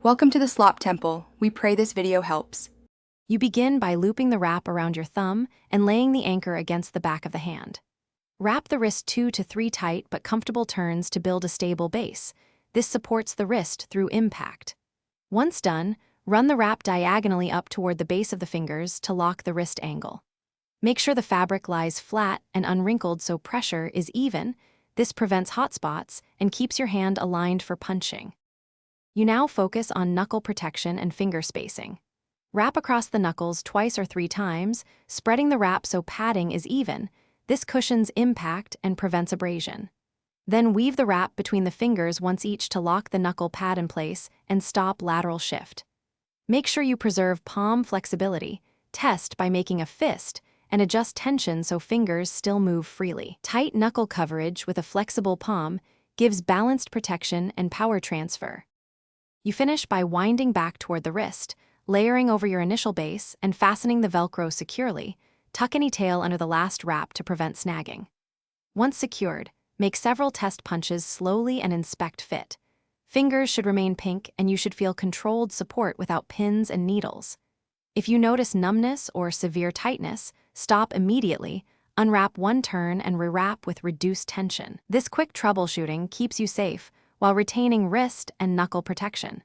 Welcome to the Slop Temple. We pray this video helps. You begin by looping the wrap around your thumb and laying the anchor against the back of the hand. Wrap the wrist 2 to 3 tight but comfortable turns to build a stable base. This supports the wrist through impact. Once done, run the wrap diagonally up toward the base of the fingers to lock the wrist angle. Make sure the fabric lies flat and unwrinkled so pressure is even. This prevents hot spots and keeps your hand aligned for punching. You now focus on knuckle protection and finger spacing. Wrap across the knuckles 2 or 3 times, spreading the wrap so padding is even. This cushions impact and prevents abrasion. Then weave the wrap between the fingers once each to lock the knuckle pad in place and stop lateral shift. Make sure you preserve palm flexibility. Test by making a fist and adjust tension so fingers still move freely. Tight knuckle coverage with a flexible palm gives balanced protection and power transfer. You finish by winding back toward the wrist, layering over your initial base and fastening the Velcro securely. Tuck any tail under the last wrap to prevent snagging. Once secured, make several test punches slowly and inspect fit. Fingers should remain pink and you should feel controlled support without pins and needles. If you notice numbness or severe tightness, stop immediately, unwrap one turn and rewrap with reduced tension. This quick troubleshooting keeps you safe while retaining wrist and knuckle protection.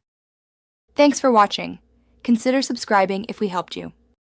Thanks for watching. Consider subscribing if we helped you.